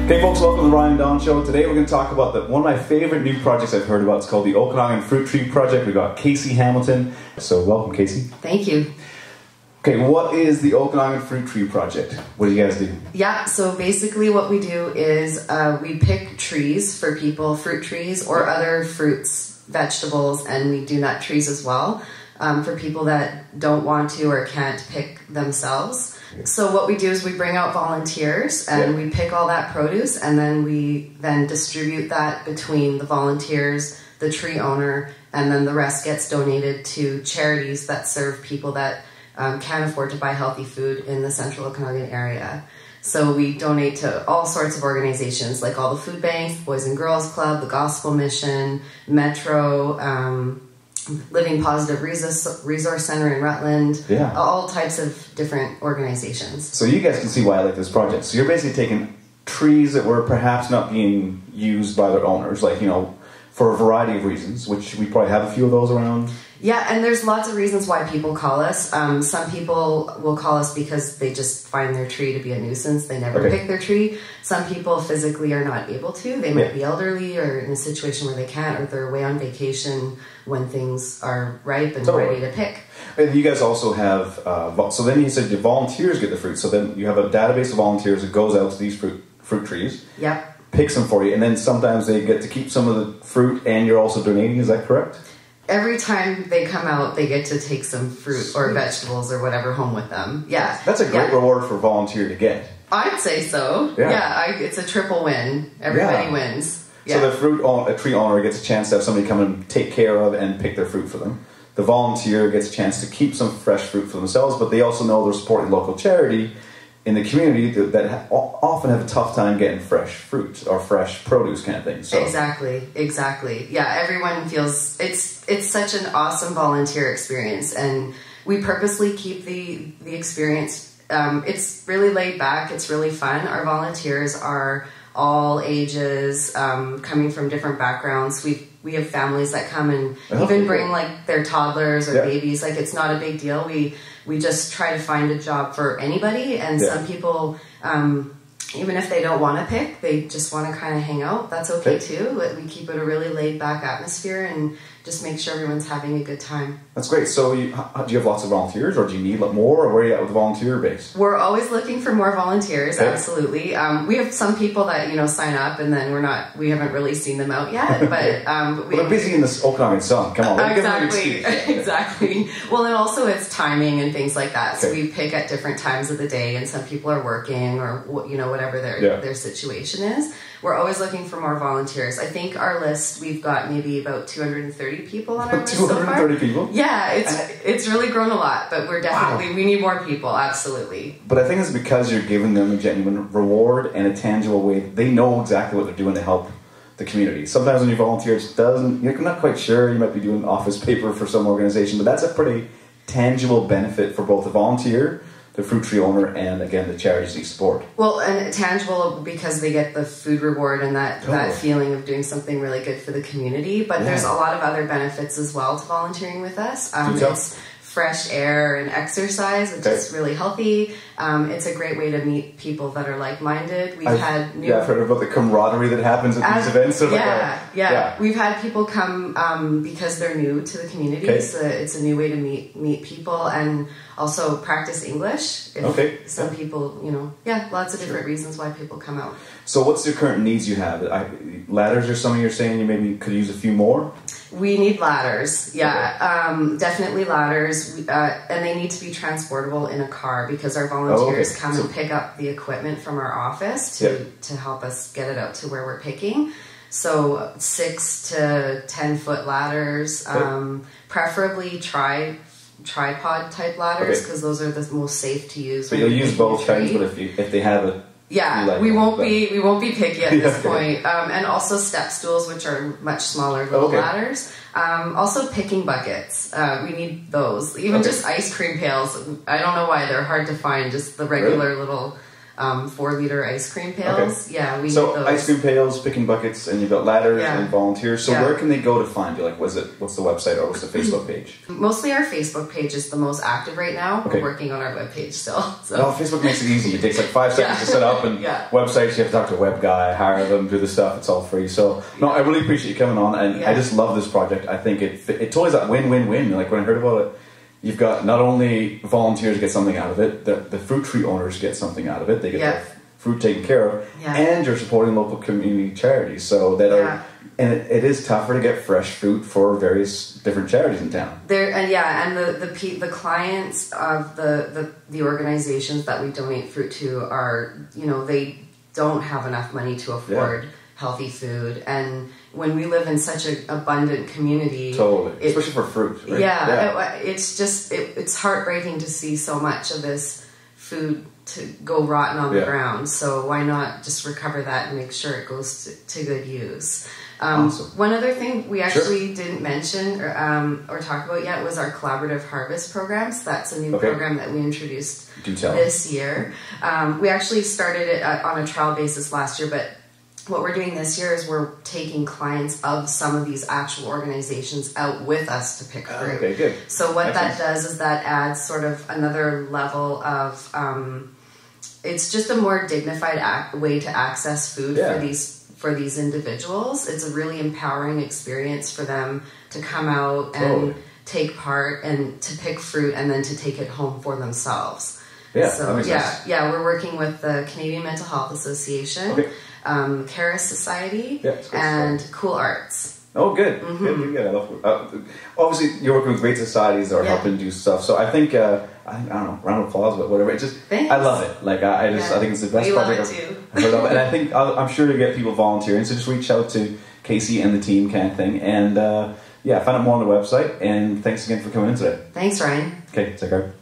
Hey folks, welcome to the Ryan and Don Show. Today we're going to talk about one of my favorite new projects I've heard about. It's called the Okanagan Fruit Tree Project. We've got Casey Hamilton. So welcome, Casey. Thank you. Okay, what is the Okanagan Fruit Tree Project? What do you guys do? Yeah, so basically what we do is we pick trees for people, fruit trees or other fruits, vegetables, and we do nut trees as well for people that don't want to or can't pick themselves. So what we do is we bring out volunteers and we pick all that produce, and then we distribute that between the volunteers, the tree owner, and then the rest gets donated to charities that serve people that can't afford to buy healthy food in the central Okanagan area. So we donate to all sorts of organizations like all the food banks, Boys and Girls Club, the Gospel Mission, Metro, Living Positive Resource Center in Rutland, all types of different organizations. So you guys can see why I like this project. So you're basically taking trees that were perhaps not being used by their owners, like, you know, for a variety of reasons, which we probably have a few of those around. Yeah, and there's lots of reasons why people call us. Some people will call us because they just find their tree to be a nuisance. They never pick their tree. Some people physically are not able to. They might be elderly or in a situation where they can't, or they're away on vacation when things are ripe and ready to pick. And you guys also have, so then you said the volunteers get the fruit. So then you have a database of volunteers that goes out to these fruit trees. Yep. Picks them for you, and then sometimes they get to keep some of the fruit, and you're also donating. Is that correct? Every time they come out, they get to take some fruit or vegetables or whatever home with them. Yeah, that's a great reward for a volunteer to get. I'd say so. Yeah, it's a triple win. Everybody wins. Yeah. So the tree owner gets a chance to have somebody come and take care of and pick their fruit for them. The volunteer gets a chance to keep some fresh fruit for themselves, but they also know they're supporting local charity in the community that often have a tough time getting fresh fruit or fresh produce kind of thing. So. Exactly. Yeah, everyone feels it's such an awesome volunteer experience, and we purposely keep the experience. It's really laid back. It's really fun. Our volunteers are all ages, coming from different backgrounds. We have families that come and even bring like their toddlers or babies. Like, it's not a big deal. We just try to find a job for anybody, and some people, even if they don't want to pick, they just want to kind of hang out. That's okay too. We keep it a really laid back atmosphere and just make sure everyone's having a good time. That's great. So do you have lots of volunteers, or do you need more, or where are you at with the volunteer base? We're always looking for more volunteers, absolutely. We have some people that, sign up and then we haven't really seen them out yet, but well, they're busy in this Okanagan sun. Come on. Exactly. Well, and also it's timing and things like that. So we pick at different times of the day, and some people are working or, whatever their situation is. We're always looking for more volunteers. I think our list, we've got maybe about 230 people on our list so far. 230 people? Yeah, it's really grown a lot, but we're definitely, we need more people, absolutely. But I think it's because you're giving them a genuine reward and a tangible way. They know exactly what they're doing to help the community. Sometimes when you volunteer, you're not quite sure. You might be doing office paper for some organization, but that's a pretty tangible benefit for both the volunteer, the fruit tree owner, and again the charities you support. Well, and tangible because they get the food reward and that feeling of doing something really good for the community. But there's a lot of other benefits as well to volunteering with us. It's fresh air and exercise, which is really healthy. It's a great way to meet people that are like-minded. I've heard about the camaraderie that happens at these events. We've had people come because they're new to the community. So it's a new way to meet people, and also practice English. Some people, lots of different reasons why people come out. So what's the current needs you have? Ladders or something you're saying you maybe could use a few more? We need ladders, definitely ladders, and they need to be transportable in a car because our volunteers come and pick up the equipment from our office to help us get it out to where we're picking. So 6 to 10 foot ladders, preferably tripod type ladders because those are the most safe to use. So you'll use both kinds, but if they have a we won't be picky at this point. And also step stools, which are much smaller little ladders. Also picking buckets. We need those. Even just ice cream pails. I don't know why they're hard to find. Just the regular little 4-liter ice cream pails. Okay. Yeah, we so need those. Ice cream pails, picking buckets, and you've got ladders and volunteers. So where can they go to find you? Like, what's the website or what's the Facebook page? Mostly our Facebook page is the most active right now. Okay. We're working on our webpage still. So. Well, Facebook makes it easy. It takes like 5 seconds to set up, and websites, you have to talk to a web guy, hire them, do the stuff. It's all free. So, no, I really appreciate you coming on, and I just love this project. I think it totally is that win-win-win. Like, when I heard about it, you've got not only volunteers get something out of it, the fruit tree owners get something out of it. They get their fruit taken care of, and you're supporting local community charities. So that are, and it is tougher to get fresh fruit for various different charities in town. And the clients of the organizations that we donate fruit to are, they don't have enough money to afford healthy food, and when we live in such an abundant community, especially for fruit, right? It's just it's heartbreaking to see so much of this food to go rotten on the ground. So why not just recover that and make sure it goes to good use? Awesome. One other thing we actually didn't mention or talk about yet was our collaborative harvest programs. That's a new program that we introduced this year. We actually started it on a trial basis last year, but what we're doing this year is we're taking clients of some of these actual organizations out with us to pick fruit. Okay, good. So what that does is that adds sort of another level of, it's just a more dignified way to access food for these individuals. It's a really empowering experience for them to come out and take part and to pick fruit and then to take it home for themselves. Yeah, so that makes sense. We're working with the Canadian Mental Health Association, Caris Society, and Cool Arts. Oh, good. Good. I love obviously, you're working with great societies that are helping do stuff. So I think, I don't know, round of applause, but whatever. It just, I love it. Like, I think it's the best project I've heard of. And I think I'm sure to get people volunteering. So just reach out to Casey and the team, kind of thing. And find out more on the website. And thanks again for coming in today. Thanks, Ryan. Okay, take care.